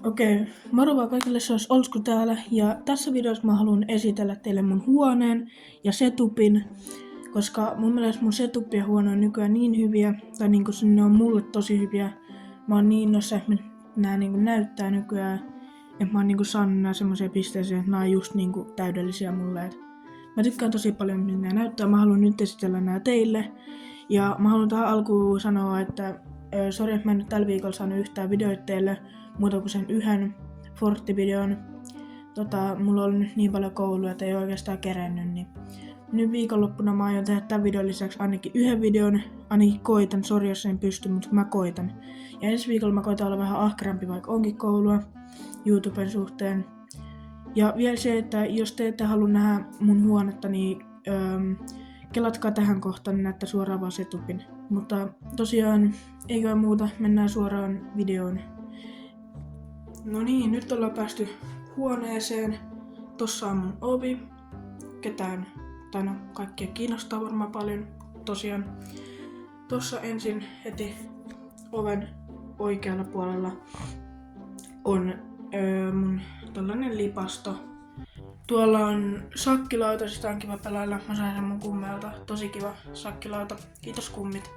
Okei, moro vaan kaikille, se olisi Olsku täällä ja tässä videossa mä haluan esitellä teille mun huoneen ja setupin, koska mun mielestä mun setup ja huone on nykyään niin hyviä, tai niinku ne on mulle tosi hyviä. Mä oon niin innossa, että nää niinku näyttää nykyään, että mä oon niinku saanut nää semmoiseen pisteeseen, että nää on just niinku täydellisiä mulle. Mä tykkään tosi paljon, miltä nää näyttää, mä haluan nyt esitellä nää teille. Ja mä haluan tähän alkuun sanoa, että sori, että mä en nyt tällä viikolla saanut yhtään videoita teille, muuta kuin sen yhden Fortti-videon. Mulla on nyt niin paljon koulua, että ei oikeastaan kerennyt, niin nyt viikonloppuna mä aion tehdä tämän videon lisäksi ainakin yhden videon, ainakin koitan, sori jos en pysty, mutta mä koitan. Ja ensi viikolla mä koitan olla vähän ahkerampi, vaikka onkin koulua YouTuben suhteen. Ja vielä se, että jos te ette halua nähdä mun huonetta, niin kelatkaa tähän kohtaan, niin näette suoraan vaan setupin. Mutta tosiaan, eikä muuta, mennään suoraan videoon. No niin, nyt ollaan päästy huoneeseen. Tossa on mun ovi. Kaikkia kiinnostaa varmaan paljon. Tosiaan, tossa ensin heti oven oikealla puolella on mun tällainen lipasto. Tuolla on sakkilauta, sitä on kiva pelailla. Mä sain sen mun kummelta. Tosi kiva sakkilauta. Kiitos kummit.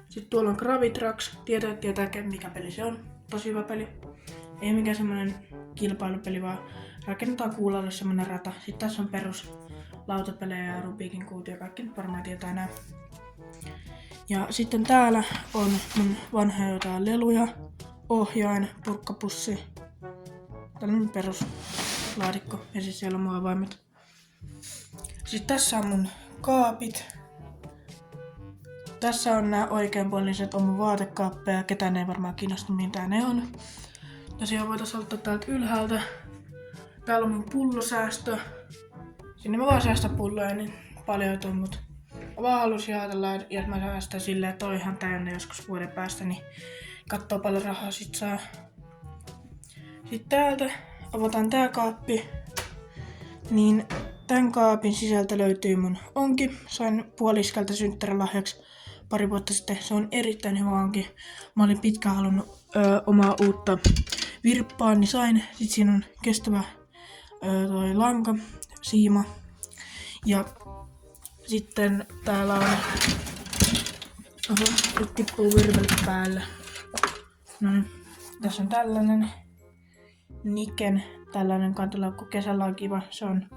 Sitten tuolla on Gravitrax. Tietää mikä peli se on. Tosi hyvä peli. Ei mikään semmonen kilpailupeli, vaan rakennetaan kuulalle semmonen rata. Sitten tässä on perus lautapelejä ja Rubikin kuuti ja kaikki nyt varmaan tietää nää. Ja sitten täällä on mun vanha jotain leluja, ohjain, purkkapussi. Tällainen peruslaatikko ja siis siellä on mun avaimet. Sitten tässä on mun kaapit. Tässä on nää oikeanpuoliset on mun vaatekaappeja, ketään ei varmaan kiinnosta mitä ne on. Tosiaan voitais ottaa täältä ylhäältä. Täällä on mun pullosäästö. Sinne mä vaan säästän pulloja, niin paljon ei mut mä vaan halusin ajatella, että mä säästän silleen, että on ihan täynnä joskus vuoden päästä, niin kattoo paljon rahaa sit saa. Sitten täältä avataan tää kaappi. Niin tän kaapin sisältä löytyy mun onki. Sain puoliskelta synttärilahjaksi pari vuotta sitten. Se on erittäin hyvä onki. Mä olin pitkään halunnut omaa uutta virppaa, niin sain. Sitten siinä on kestävä toi lanka, siima. Ja sitten täällä on... nyt tippuu virvelit päälle. No niin, tässä on tällainen Niken tällainen kantolaukku. Kesällä on kiva. Se on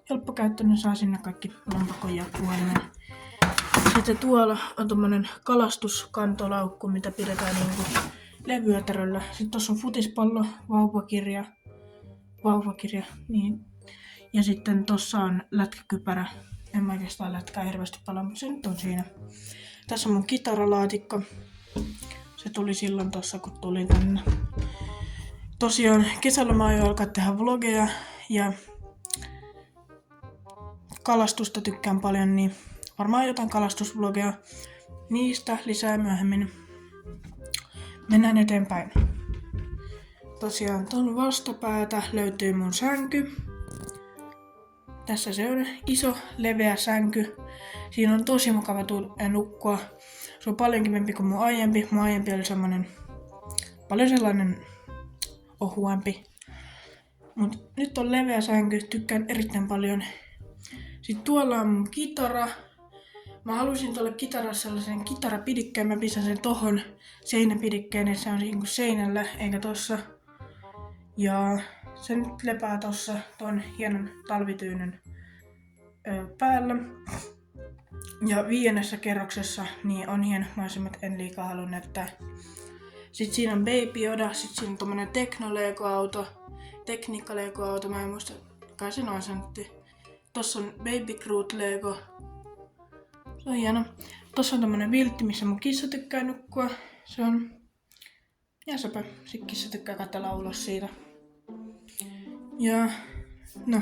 helppokäyttöinen, saa sinne kaikki lompakon ja puhelimen. Sitten tuolla on tommonen kalastuskantolaukku, mitä pidetään niinku levyötäröllä. Sitten tossa on futispallo, vauvakirja, niin. Ja sitten tossa on lätkäkypärä. En mä oikeastaan lätkää hirveästi palaa, mutta se nyt on siinä. Tässä on mun kitaralaatikko. Se tuli silloin tossa, kun tulin tänne. Tosiaan kesällä mä aion alkaa tehdä vlogeja ja kalastusta tykkään paljon, niin varmaan jotain kalastusvlogeja. Niistä lisää myöhemmin. Mennään eteenpäin. Tosiaan ton vastapäätä löytyy mun sänky. Tässä se on iso, leveä sänky. Siinä on tosi mukava nukkua. Se on paljon kivempi kuin mun aiempi. Mun aiempi oli paljon sellainen ohuempi. Mut nyt on leveä sänky, tykkään erittäin paljon. Sitten tuolla on mun kitara. Mä halusin tuolle kitaralle sellaisen kitarapidikkeen. Mä pistän sen tohon seinäpidikkeen, että se on niinku seinällä eikä tossa. Ja se nyt lepää tossa ton hienon talvityynyn päällä. Ja 5. kerroksessa niin on hienot maisemat, en liikaa halua näyttää. Sitten siinä on Baby Yoda, sitten siinä on tommonen Tekniikka-Lego-auto, mä en muista, kai se noin sanottiin. Tossa on Baby Groot Lego. Se on hieno. Tossa on tommonen viltti, missä mun kissa tykkää nukkua. Se on jäsepä. Sitten kissa tykkää katsella ulos siitä. Ja no,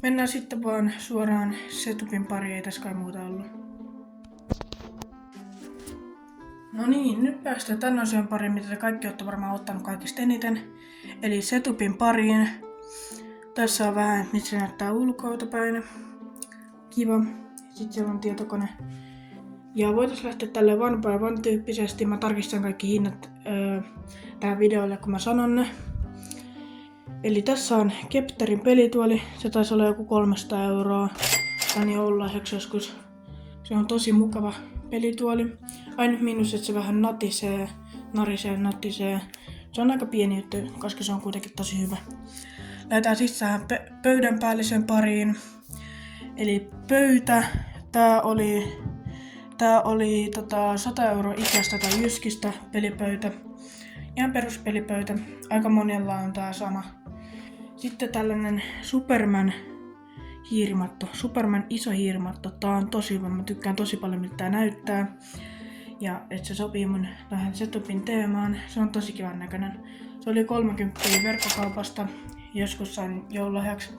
mennään sitten vaan suoraan setupin pariin, ei tässä kai muuta ollut. No niin, nyt päästään tän asian pariin, mitä te kaikki olette varmaan ottanut kaikista eniten. Eli setupin pariin. Tässä on vähän, mitä se näyttää ulkoiltapäin. Kiva. Sitten siellä on tietokone. Ja voitais lähteä tälle one by one tyyppisesti. Mä tarkistan kaikki hinnat tähän videolle, kun mä sanon ne. Eli tässä on Kepterin pelituoli. Se taisi olla joku 300 €. Tän joululahjaksi joskus. Se on tosi mukava pelituoli. Ainut miinus, että se vähän natisee. Se on aika pieni juttu, koska se on kuitenkin tosi hyvä. Lähdetään sisään pöydän päällisen pariin. Eli pöytä. Tää oli 100 € Ikeasta tai Jyskistä pelipöytä. Ihan peruspelipöytä. Aika monella on tää sama. Sitten tällainen Superman hiirimatto. Superman iso hiirimatto. Tää on tosi hyvä. Mä tykkään tosi paljon miltä tää näyttää. Ja että se sopii mun tähän setupin teemaan. Se on tosi kivan näköinen. Se oli 30 verkkokaupasta. Joskus sain joululahjaksi.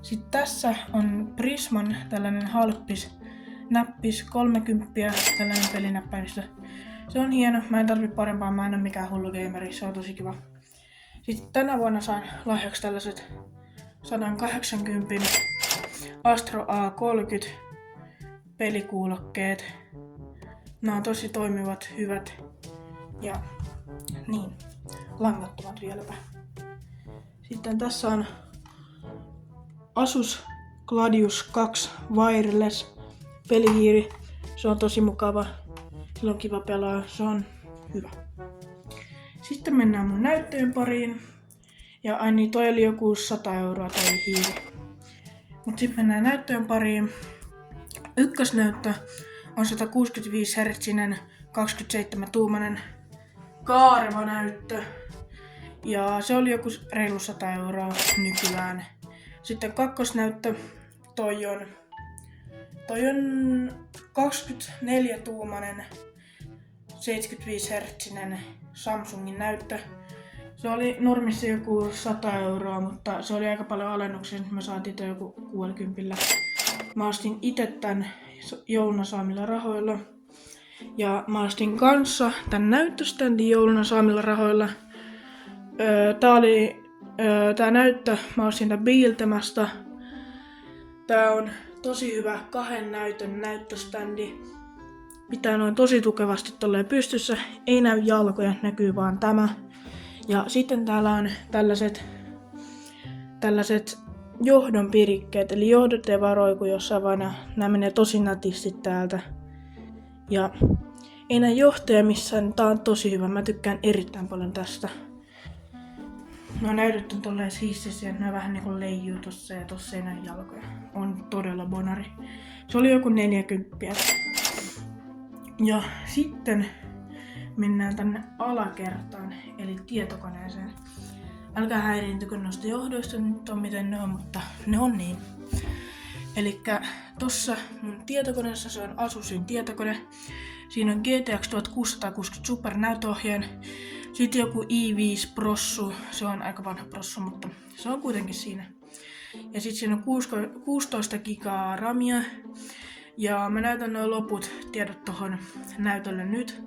Sitten tässä on Prisman tällainen näppis 30, tällainen pelinäppäimistö. Se on hieno, mä en tarvitse parempaa, mä en ole mikään hullu gameri, se on tosi kiva. Sitten tänä vuonna sain lahjaksi tällaiset 180 Astro A30 pelikuulokkeet. Nämä on tosi toimivat, hyvät ja niin, langattomat vieläpä. Sitten tässä on Asus Gladius 2 Wireless pelihiiri. Se on tosi mukava. Sillä on kiva pelaa. Se on hyvä. Sitten mennään mun näyttöjen pariin. Ja ai niin, toi oli joku 100 € toi hiiri. Mut sitten mennään näyttöjen pariin. Ykkösnäyttö on 165 Hz 27-tuumainen kaareva näyttö. Ja se oli joku reilu 100 € nykyään. Sitten kakkosnäyttö, toi on 24-tuumainen 75 Hz Samsungin näyttö. Se oli normissa joku 100 €, mutta se oli aika paljon alennuksia, niin me saatiin toi joku 60. Mä ostin itse tän jouluna saamilla rahoilla. Ja mä ostin kanssa tän näyttöständin jouluna saamilla rahoilla. Tää näyttö, mä ostin tän Biiltemästä. Tää on tosi hyvä 2 näytön näyttöständi. Pitää noin tosi tukevasti tolleen pystyssä. Ei näy jalkoja, näkyy vaan tämä. Ja sitten täällä on tällaiset johdon pirikkeet. Eli johdot ei vaan roiku jossain vaan nää menee tosi nätisti täältä. Ja ei näy johtoja missään, tää on tosi hyvä. Mä tykkään erittäin paljon tästä. No näytöt on tolleen siistisiä, että ne vähän niinku leijuu tossa ja tossa ei näy jalkoja. On todella bonari. Se oli joku 40. Ja sitten mennään tänne alakertaan, eli tietokoneeseen. Älkää häiriintykö noista johdoista, nyt on miten ne on, mutta ne on niin. Elikkä tossa mun tietokoneessa se on Asusin tietokone. Siinä on GTX 1660 Super näytöohjeen. Sitten joku i5 prossu, se on aika vanha prossu, mutta se on kuitenkin siinä. Ja sitten siinä on 16 gigaa ramia. Ja mä näytän noin loput tiedot tohon näytölle nyt.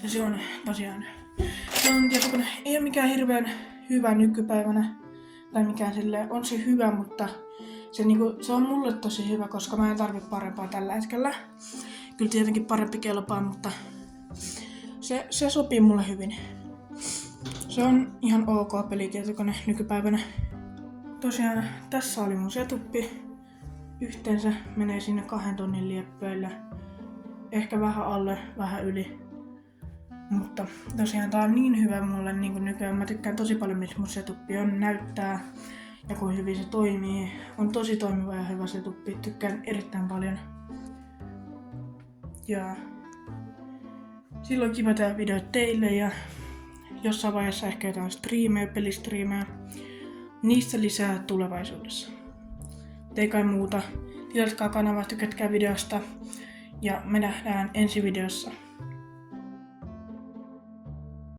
Ja se on tosiaan, se on tietokone, ei ole mikään hirveän hyvä nykypäivänä. Tai mikään silleen, on se hyvä, mutta se on mulle tosi hyvä, koska mä en tarvitse parempaa tällä hetkellä. Kyllä tietenkin parempi kelpaa, mutta se sopii mulle hyvin. Se on ihan ok pelitietokone nykypäivänä. Tosiaan tässä oli mun setuppi. Yhteensä menee sinne 2 tonnin lieppeille. Ehkä vähän alle, vähän yli. Mutta tosiaan tää on niin hyvä mulle niin kuin nykyään. Mä tykkään tosi paljon missä mun setuppi on, näyttää ja kuin hyvin se toimii. On tosi toimiva ja hyvä setuppi. Tykkään erittäin paljon. Ja silloin kiva tehdä videot teille ja jossain vaiheessa ehkä jotain striimejä, pelistriimejä. Niistä lisää tulevaisuudessa. Ei kai muuta. Tilatkaa kanavaa, tykätkää videosta ja me nähdään ensi videossa.